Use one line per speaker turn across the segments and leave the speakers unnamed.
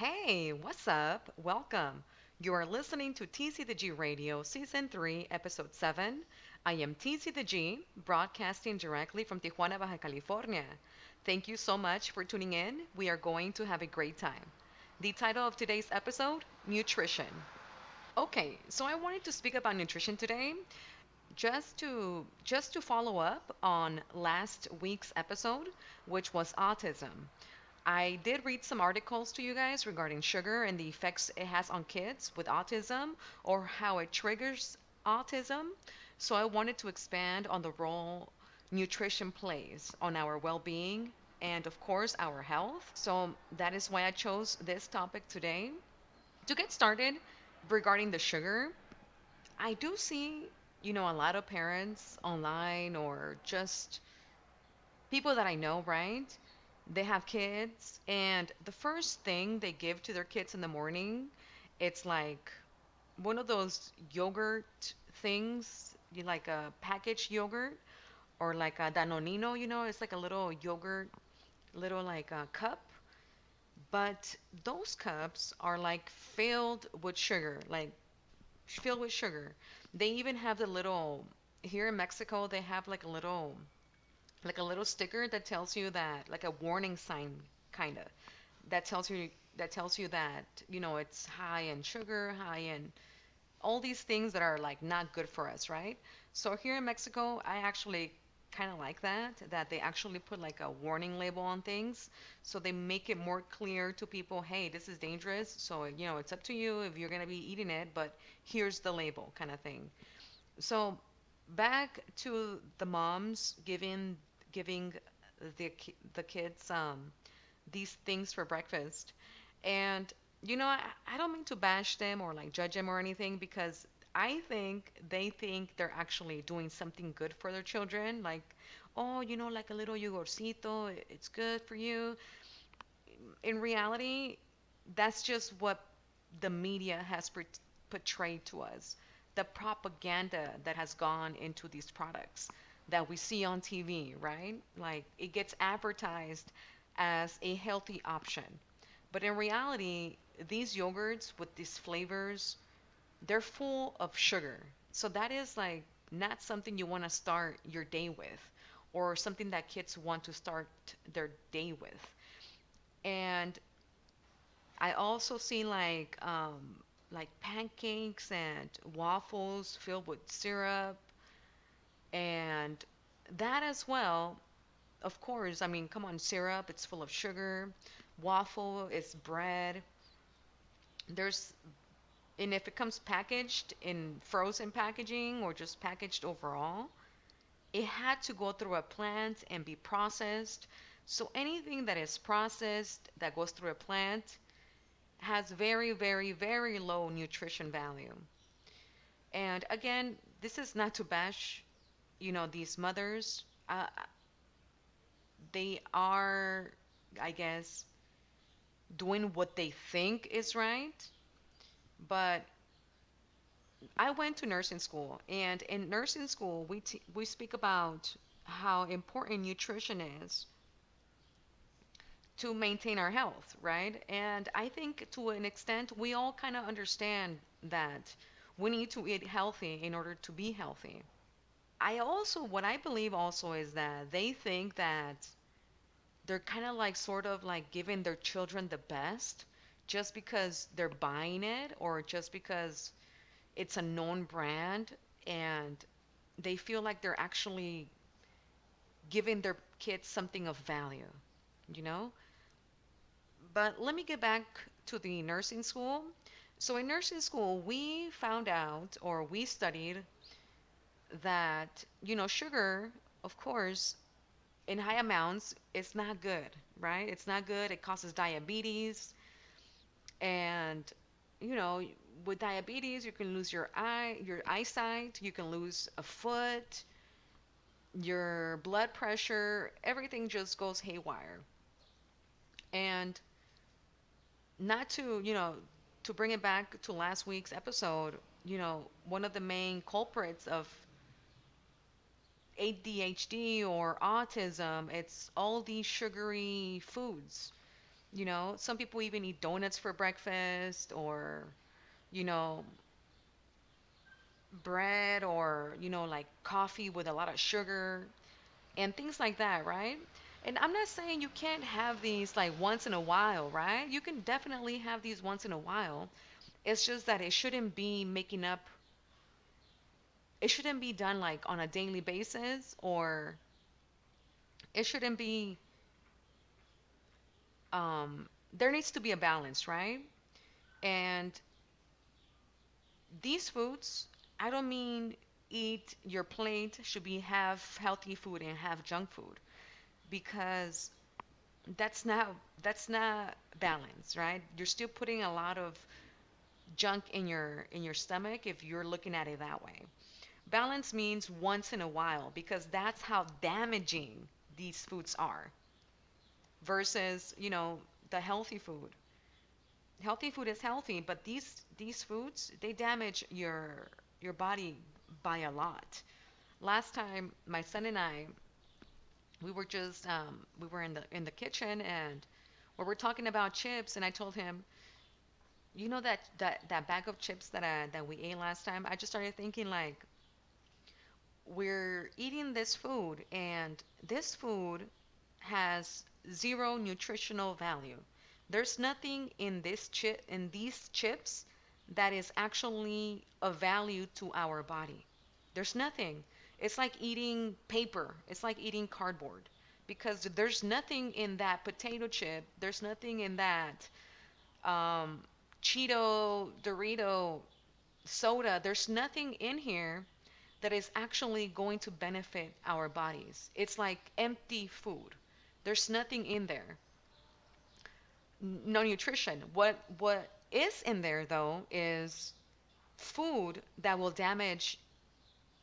Hey, what's up? Welcome. You are listening to TC the G Radio Season 3, Episode 7. I am TC the G, broadcasting directly from Tijuana, Baja California. Thank you so much for tuning in. We are going to have a great time. The title of today's episode: Nutrition. Okay, so I wanted to speak about nutrition today just to follow up on last week's episode, which was autism. I did read some articles to you guys regarding sugar and the effects it has on kids with autism or how it triggers autism. So I wanted to expand on the role nutrition plays on our well being and, of course, our health. So that is why I chose this topic today. To get started regarding the sugar, I do see, a lot of parents online or just people that I know, right? They have kids, and the first thing they give to their kids in the morning, it's like one of those yogurt things, like a packaged yogurt or like a Danonino, it's like a little yogurt, little like a cup. But those cups are like filled with sugar, like filled with sugar. They even have the little, here in Mexico, they have like a little sticker that tells you that, like a warning sign kind of, that tells you that it's high in sugar, high in all these things that are like not good for us, right? So here in Mexico, I actually kind of like that they actually put like a warning label on things, so they make it more clear to people, hey, this is dangerous, so it's up to you if you're going to be eating it, but here's the label kind of thing. So back to the moms giving the kids these things for breakfast. And I don't mean to bash them or like judge them or anything, because I think they think they're actually doing something good for their children, like, oh, like a little yogurcito, it's good for you. In reality, that's just what the media has portrayed to us. The propaganda that has gone into these products that we see on TV, right? Like it gets advertised as a healthy option. But in reality, these yogurts with these flavors, they're full of sugar. So that is like not something you want to start your day with, or something that kids want to start their day with. And I also see like pancakes and waffles filled with syrup, and that as well. Of course, I mean, come on, syrup, it's full of sugar. Waffle is bread. There's and if it comes packaged in frozen packaging or just packaged overall, it had to go through a plant and be processed. So anything that is processed that goes through a plant has very, very, very low nutrition value. And again, this is not to bash, these mothers. They are, I guess, doing what they think is right. But I went to nursing school, and in nursing school, we speak about how important nutrition is to maintain our health, right? And I think to an extent, we all kind of understand that we need to eat healthy in order to be healthy. What I believe also is that they think that they're kind of like sort of like giving their children the best just because they're buying it, or just because it's a known brand, and they feel like they're actually giving their kids something of value, you know? But let me get back to the nursing school. So in nursing school, we found out, or we studied, that, sugar, of course, in high amounts, it's not good, right? It's not good. It causes diabetes. And, you know, with diabetes, you can lose your eyesight, you can lose a foot, your blood pressure, everything just goes haywire. And not to, to bring it back to last week's episode, one of the main culprits of ADHD or autism, it's all these sugary foods. Some people even eat donuts for breakfast or, you know, bread or, like coffee with a lot of sugar and things like that, right? And I'm not saying you can't have these like once in a while, right? You can definitely have these once in a while. It's just that it shouldn't be done like on a daily basis, or it shouldn't be, there needs to be a balance, right? And these foods, I don't mean eat your plate should be have healthy food and have junk food, because that's not balance, right? You're still putting a lot of junk in your stomach if you're looking at it that way. Balance means once in a while, because that's how damaging these foods are versus, the healthy food. Healthy food is healthy, but these foods, they damage your body by a lot. Last time my son and I, we were in the kitchen, and we were talking about chips, and I told him, that bag of chips that we ate last time. I just started thinking like, we're eating this food, and this food has zero nutritional value. There's nothing in these chips that is actually of value to our body. There's nothing. It's like eating paper. It's like eating cardboard, because there's nothing in that potato chip. There's nothing in that um, Cheeto, Dorito, soda. There's nothing in here that is actually going to benefit our bodies. It's like empty food. There's nothing in there. No nutrition. What is in there though is food that will damage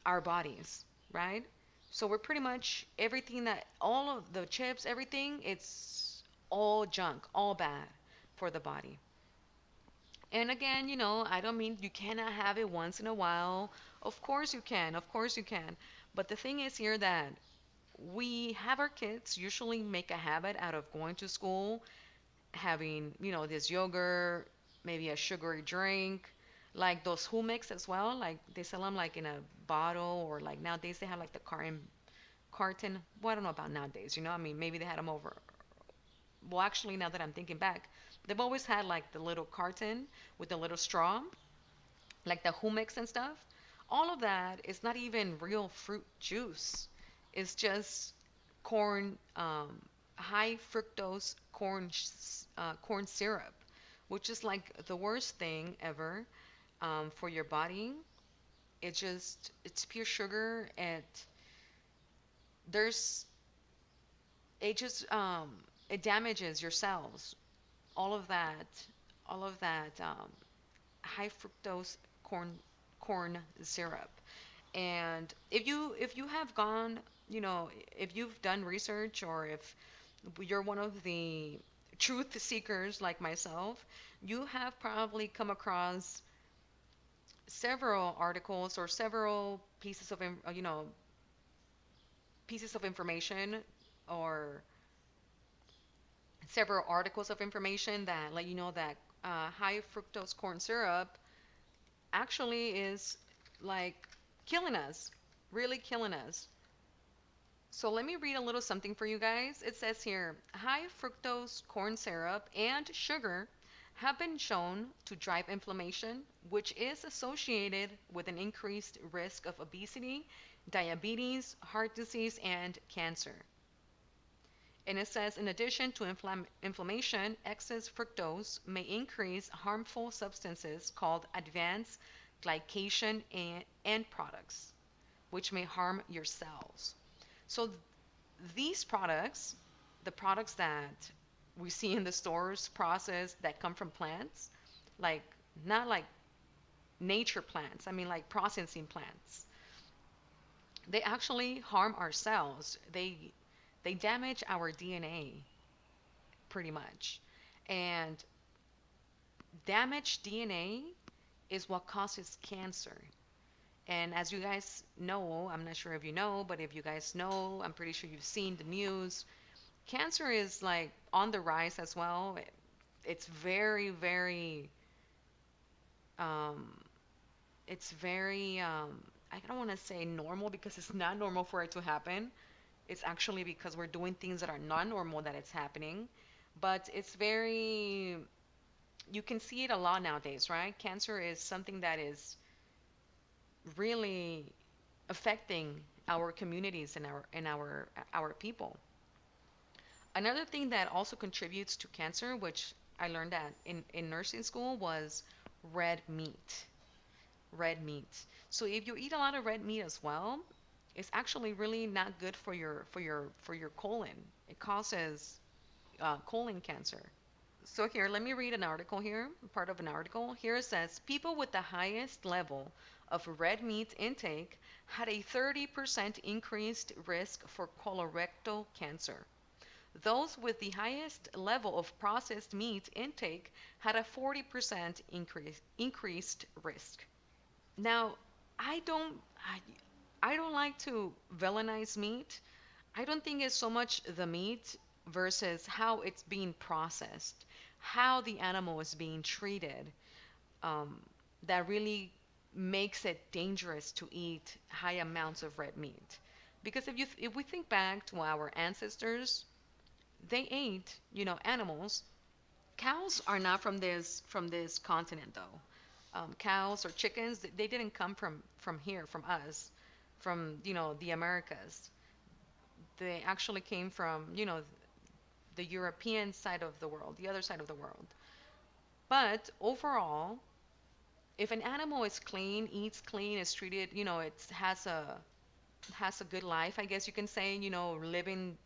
our bodies, right? So we're pretty much everything that all of the chips, everything, it's all junk, all bad for the body. And again, I don't mean you cannot have it once in a while. Of course you can. Of course you can. But the thing is here that we have our kids usually make a habit out of going to school, having, this yogurt, maybe a sugary drink, like those humics as well. Like they sell them like in a bottle, or like nowadays they have like the carton. Well, I don't know about nowadays, I mean, maybe they had them over. Well, actually, now that I'm thinking back, they've always had like the little carton with the little straw, like the humics and stuff. All of that is not even real fruit juice. It's just corn, high fructose corn syrup, which is like the worst thing ever for your body. It's pure sugar, and there's, it just, it damages your cells. All of that, all of that high fructose corn corn syrup. And if you have gone, if you've done research, or if you're one of the truth seekers like myself, you have probably come across several articles or several pieces of information, or several articles of information that let you know that high fructose corn syrup actually is like killing us, really killing us. So let me read a little something for you guys. It says here, high fructose corn syrup and sugar have been shown to drive inflammation, which is associated with an increased risk of obesity, diabetes, heart disease, and cancer. And it says, in addition to inflammation, excess fructose may increase harmful substances called advanced glycation and products, which may harm your cells. So these products, the products that we see in the stores processed that come from plants, like not like nature plants, I mean like processing plants, they actually harm our cells. They damage our DNA pretty much. And damaged DNA is what causes cancer. And as you guys know, I'm not sure if you know, but if you guys know, I'm pretty sure you've seen the news. cancer is like on the rise as well. It's very, very, um, it's very, I don't want to say normal because it's not normal for it to happen. It's actually because we're doing things that are not normal that it's happening. But it's very, you can see it a lot nowadays, right? Cancer is something that is really affecting our communities and our people. Another thing that also contributes to cancer, which I learned that in nursing school, was red meat. Red meat. So if you eat a lot of red meat as well, it's actually really not good for your colon. It causes colon cancer. So here, let me read an article here, part of an article. Here it says people with the highest level of red meat intake had a 30% increased risk for colorectal cancer. Those with the highest level of processed meat intake had a 40% increased risk. Now, I don't I, I don't like to villainize meat. I don't think it's so much the meat versus how it's being processed, how the animal is being treated, um, that really makes it dangerous to eat high amounts of red meat. Because if we think back to our ancestors, they ate, animals. Cows are not from this continent though. Cows or chickens, they didn't come from here, from us, from the Americas. They actually came from the European side of the world, the other side of the world. But overall, if an animal is clean, eats clean, is treated, it has a good life, I guess you can say, living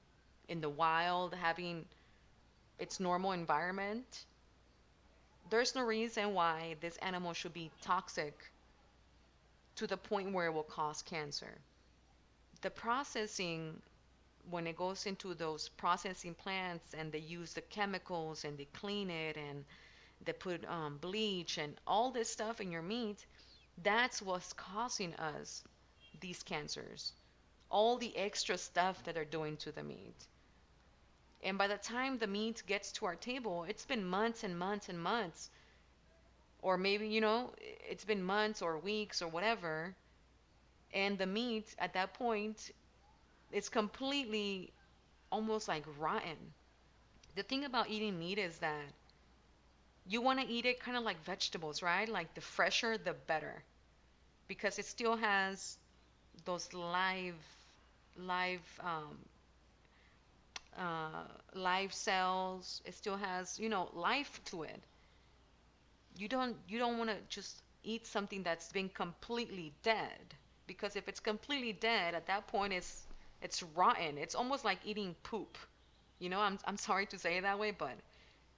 in the wild, having its normal environment, there's no reason why this animal should be toxic to the point where it will cause cancer. The processing, when it goes into those processing plants and they use the chemicals and they clean it and they put bleach and all this stuff in your meat, that's what's causing us these cancers. All the extra stuff that they're doing to the meat. And by the time the meat gets to our table, it's been months and months and months, or maybe, it's been months or weeks or whatever. And the meat at that point, it's completely almost like rotten. The thing about eating meat is that you want to eat it kind of like vegetables, right? Like the fresher, the better, because it still has those live, live cells. It still has, life to it. You don't want to just eat something that's been completely dead, because if it's completely dead, at that point it's rotten. It's almost like eating poop. I'm sorry to say it that way, but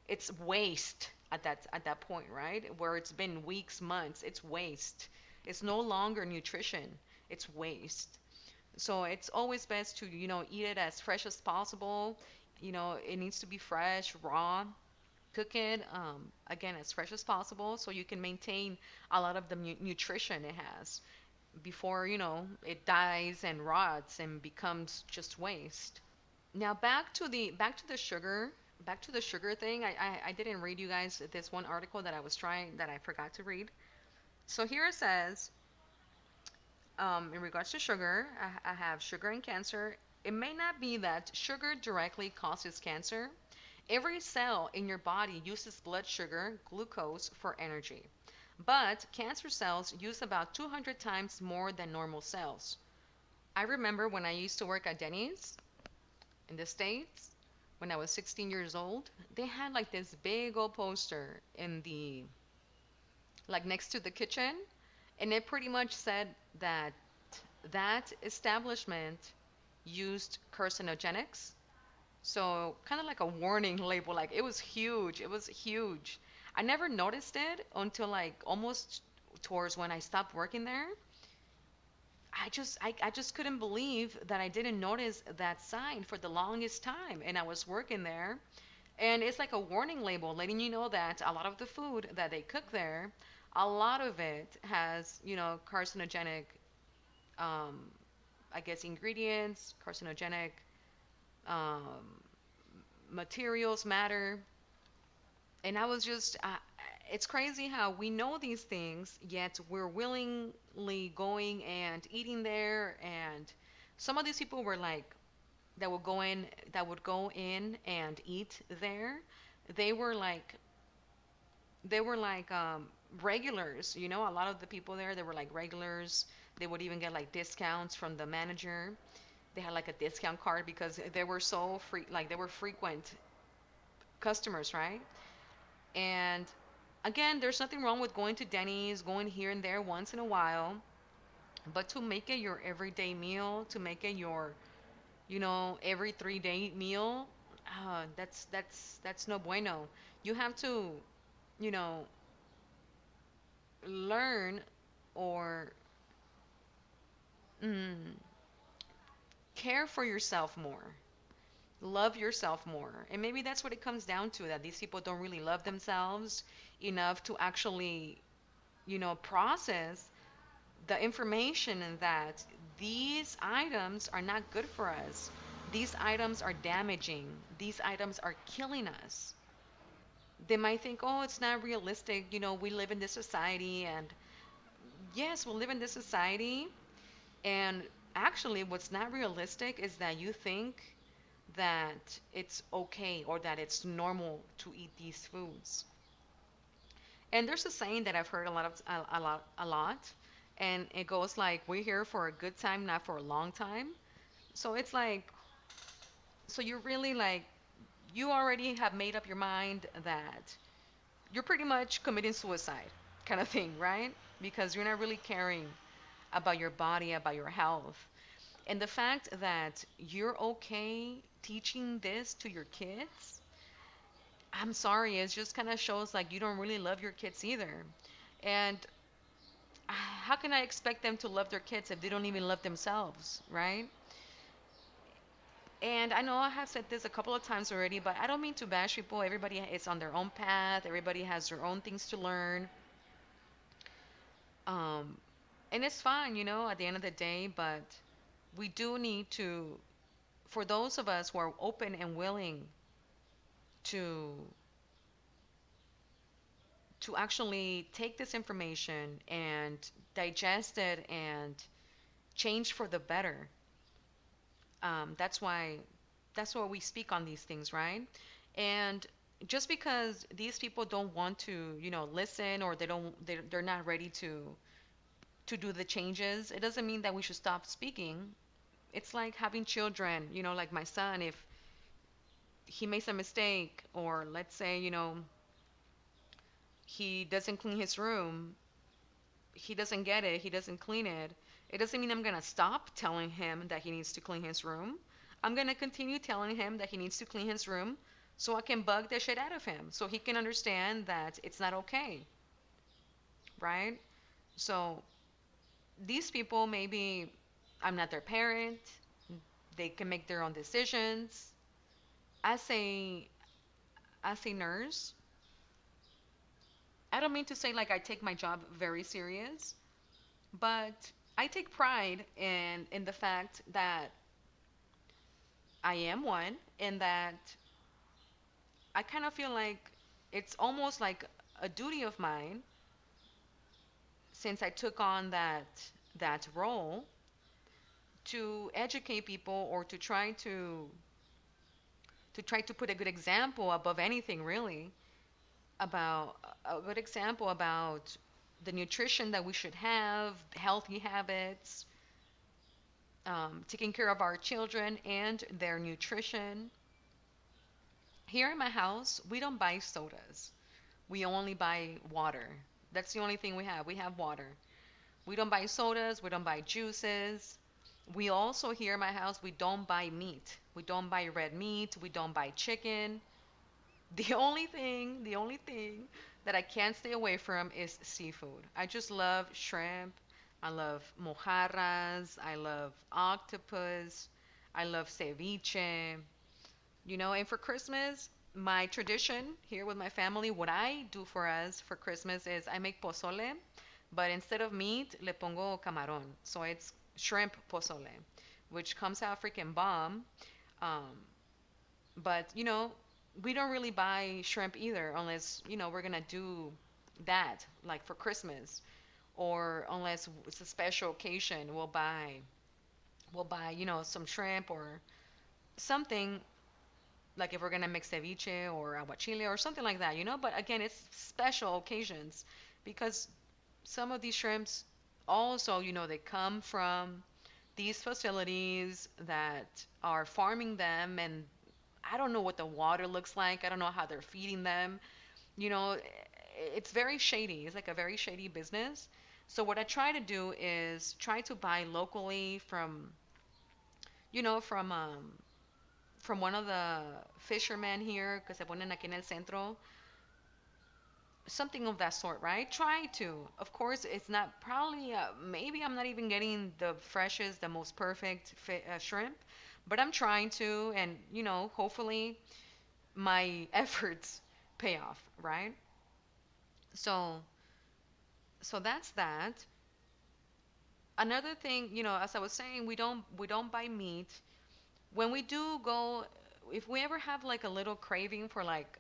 it's waste at that point, right? Where it's been weeks, months, it's waste. It's no longer nutrition. It's waste. So it's always best to, eat it as fresh as possible. It needs to be fresh, raw. Cook it, again, as fresh as possible so you can maintain a lot of the nutrition it has before, it dies and rots and becomes just waste. Now back to the sugar thing. I didn't read you guys this one article that I was trying that I forgot to read. So here it says, in regards to sugar, I have sugar and cancer. It may not be that sugar directly causes cancer. Every cell in your body uses blood sugar, glucose, for energy. But cancer cells use about 200 times more than normal cells. I remember when I used to work at Denny's in the States, when I was 16 years old, they had like this big old poster in the, like next to the kitchen, and it pretty much said that that establishment used carcinogenics. So kind of like a warning label, like it was huge. It was huge. I never noticed it until like almost towards when I stopped working there. I just couldn't believe that I didn't notice that sign for the longest time. And I was working there, and it's like a warning label letting you know that a lot of the food that they cook there, a lot of it has, carcinogenic, um, I guess, ingredients, carcinogenic, um, materials matter. And I was just, it's crazy how we know these things, yet we're willingly going and eating there. And some of these people were like, that would go in, that would go in and eat there. They were like, they were like regulars, you know. A lot of the people there, they were like regulars. They would even get like discounts from the manager. They had like a discount card because they were so free, like they were frequent customers, right? And again, there's nothing wrong with going to Denny's, going here and there once in a while, but to make it your everyday meal, to make it your, you know, every 3 day meal, that's no bueno. You have to, you know, learn or mm, care for yourself more, love yourself more. And maybe that's what it comes down to, that these people don't really love themselves enough to actually, you know, process the information in that these items are not good for us. These items are damaging. These items are killing us. They might think, oh, it's not realistic. You know, we live in this society, and yes, we live in this society. And actually, what's not realistic is that you think that it's okay or that it's normal to eat these foods. And there's a saying that I've heard a lot, and it goes like, "We're here for a good time, not for a long time." So it's like, so you're really like, you already have made up your mind that you're pretty much committing suicide, kind of thing, right? Because you're not really caring about your body, about your health. And the fact that you're okay teaching this to your kids, I'm sorry, it just kind of shows like you don't really love your kids either. And how can I expect them to love their kids if they don't even love themselves, right? And I know I have said this a couple of times already, but I don't mean to bash people. Everybody is on their own path, everybody has their own things to learn. Um, and it's fine, you know, at the end of the day, but we do need to, for those of us who are open and willing to actually take this information and digest it and change for the better. That's why we speak on these things, right? And just because these people don't want to, you know, listen, or they're not ready to do the changes, it doesn't mean that we should stop speaking. It's like having children, you know, like my son, if he makes a mistake, or let's say, you know, he doesn't clean his room, he doesn't get it, he doesn't clean it, it doesn't mean I'm going to stop telling him that he needs to clean his room. I'm going to continue telling him that he needs to clean his room so I can bug the shit out of him so he can understand that it's not okay, right? So these people, maybe I'm not their parent, they can make their own decisions. As a nurse, I don't mean to say like I take my job very serious, but I take pride in the fact that I am one, and that I kind of feel like it's almost like a duty of mine, since I took on that role, to educate people, or to try to put a good example above anything, really, about a good example about the nutrition that we should have, healthy habits, taking care of our children and their nutrition. Here in my house, we don't buy sodas. We only buy water. That's the only thing we have. We have water. We don't buy sodas. We don't buy juices. We also, here in my house, we don't buy meat. We don't buy red meat. We don't buy chicken. The only thing that I can't stay away from is seafood. I just love shrimp. I love mojarras. I love octopus. I love ceviche. You know, and for Christmas, my tradition here with my family, what I do for us for Christmas is I make pozole, but instead of meat, le pongo camarón. So it's shrimp pozole, which comes out freaking bomb. Um, But, we don't really buy shrimp either unless, we're gonna do that like for Christmas, or unless it's a special occasion, we'll buy, some shrimp or something, like if we're gonna make ceviche or aguachile or something like that. But again, it's special occasions because some of these shrimps also, they come from these facilities that are farming them, and I don't know what the water looks like. I don't know how they're feeding them. You know, it's very shady. It's like a very shady business. So what I try to do is try to buy locally from, you know, from one of the fishermen here, que se ponen aquí en el centro, something of that sort, right? Try to. Of course, it's not probably, maybe I'm not even getting the freshest, the most perfect shrimp, but I'm trying to, and, hopefully my efforts pay off, right? So, so that's that. Another thing, as I was saying, we don't buy meat. When we do go, if we ever have like a little craving for like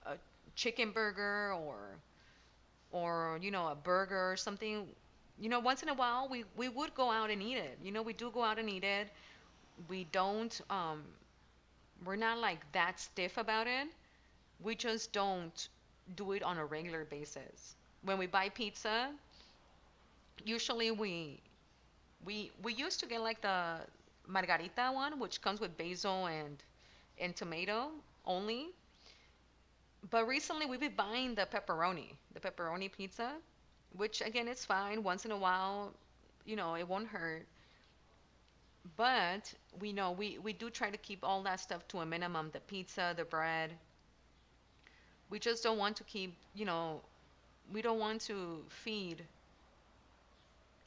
a chicken burger, or a burger or something, once in a while we would go out and eat it. We do go out and eat it. We don't we're not like that stiff about it. We just don't do it on a regular basis. When we buy pizza, usually we used to get like the margarita one, which comes with basil and tomato only. But recently we've been buying the pepperoni pizza, which again is fine once in a while. It won't hurt. But we know we do try to keep all that stuff to a minimum. The pizza, the bread. We just don't want to keep, we don't want to feed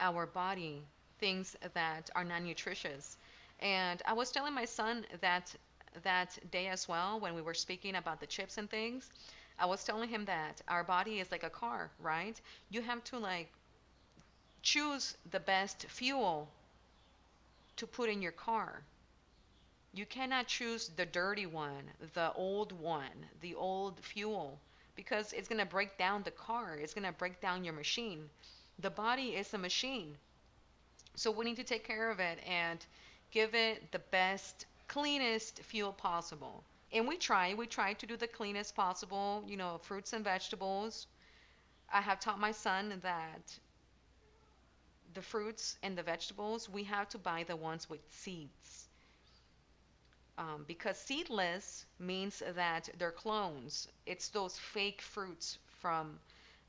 our body things that are not nutritious. And I was telling my son that day as well, when we were speaking about the chips and things. I was telling him that our body is like a car, right? You have to like choose the best fuel to put in your car. You cannot choose the dirty one, the old fuel, because it's going to break down the car. It's going to break down your machine. The body is a machine. So we need to take care of it and give it the best, cleanest fuel possible. And we try to do the cleanest possible, fruits and vegetables. I have taught my son that the fruits and the vegetables, we have to buy the ones with seeds. Because seedless means that they're clones. It's those fake fruits from.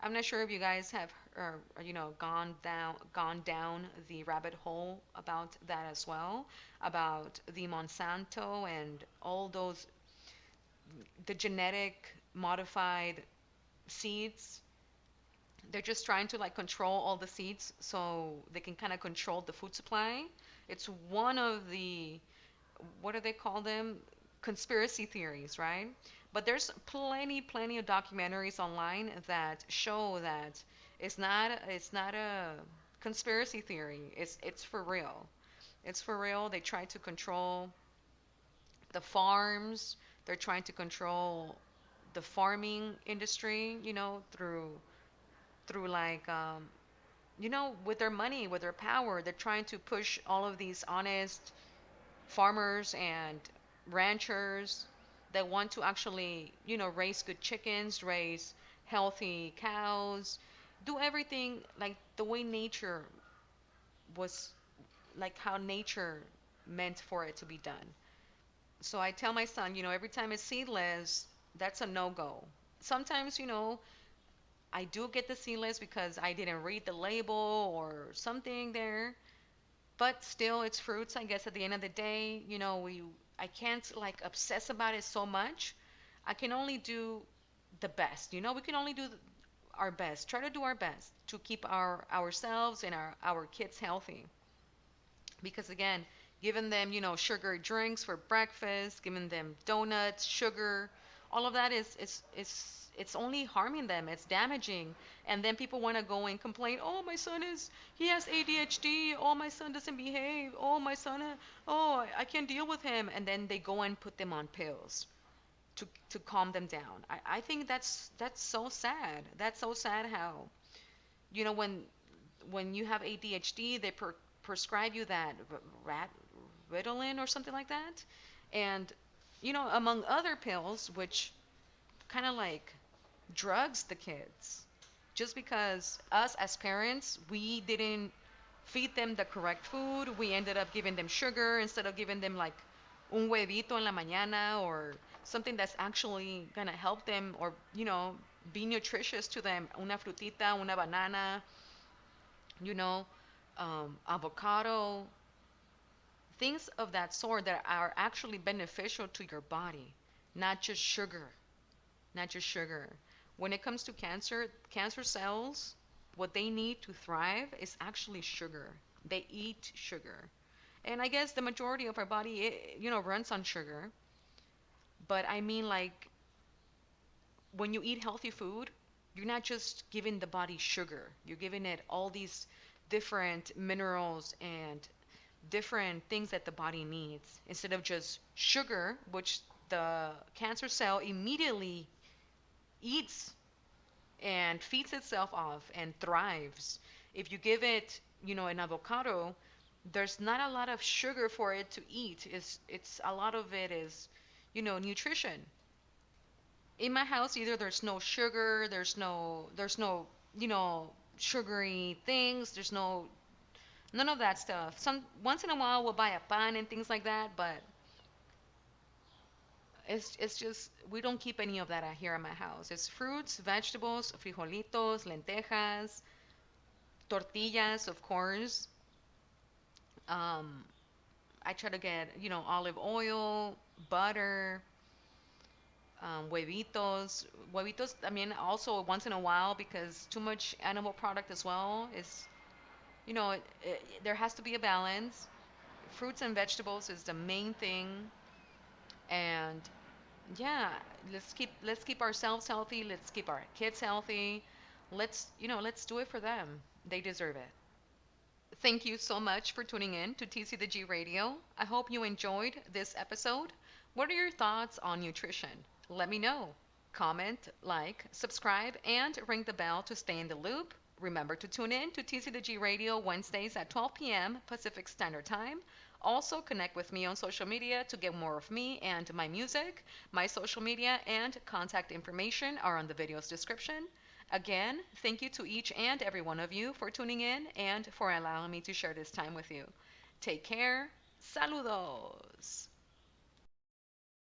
I'm not sure if you guys have, gone down the rabbit hole about that as well, about the Monsanto and all those, the genetic modified seeds. They're just trying to like control all the seeds so they can kind of control the food supply. It's one of the, what do they call them? Conspiracy theories, right? But there's plenty of documentaries online that show that it's not a conspiracy theory. It's for real. It's for real. They try to control the farms. They're trying to control the farming industry, through like, with their money, with their power. They're trying to push all of these honest farmers and ranchers that want to actually, raise good chickens, raise healthy cows, do everything like the way nature was, like how nature meant for it to be done. So I tell my son, every time it's seedless, that's a no-go. Sometimes, I do get the seedless because I didn't read the label or something there. But still, it's fruits, I guess, at the end of the day. I can't like obsess about it so much. I can only do the best. We can only do our best. Try to do our best to keep ourselves and our kids healthy. Because again, giving them, sugar drinks for breakfast, giving them donuts, sugar, all of that is it's only harming them, it's damaging. And then people want to go and complain, oh, my son is, he has ADHD, oh, my son doesn't behave, oh, my son, oh, I can't deal with him. And then they go and put them on pills to calm them down. I think that's so sad. That's so sad how, when you have ADHD, they prescribe you that rat Ritalin or something like that, and among other pills, which kind of like drugs the kids, just because us as parents we didn't feed them the correct food. We ended up giving them sugar instead of giving them like un huevito en la mañana or something that's actually gonna help them or be nutritious to them. Una frutita, una banana, you know, avocado, things of that sort that are actually beneficial to your body, not just sugar, not just sugar. When it comes to cancer, cancer cells, what they need to thrive is actually sugar. They eat sugar. And I guess the majority of our body, runs on sugar. But I mean, like, when you eat healthy food, you're not just giving the body sugar, you're giving it all these different minerals and different things that the body needs instead of just sugar, which the cancer cell immediately eats and feeds itself off and thrives. If you give it, an avocado, there's not a lot of sugar for it to eat. It's a lot of it is, nutrition. In my house, either there's no sugar, there's no, sugary things, there's none of that stuff. Some once in a while we'll buy a pan and things like that, but it's just we don't keep any of that out here in my house. It's fruits, vegetables, frijolitos, lentejas, tortillas, of course. Um, I try to get, olive oil, butter, huevitos. Huevitos, I mean, also once in a while because too much animal product as well is, there has to be a balance. Fruits and vegetables is the main thing, and yeah, let's keep ourselves healthy. Let's keep our kids healthy. Let's do it for them. They deserve it. Thank you so much for tuning in to TC the G Radio. I hope you enjoyed this episode. What are your thoughts on nutrition? Let me know. Comment, like, subscribe, and ring the bell to stay in the loop. Remember to tune in to TC the G Radio Wednesdays at 12 p.m. Pacific Standard Time. Also, connect with me on social media to get more of me and my music. My social media and contact information are on the video's description. Again, thank you to each and every one of you for tuning in and for allowing me to share this time with you. Take care. Saludos.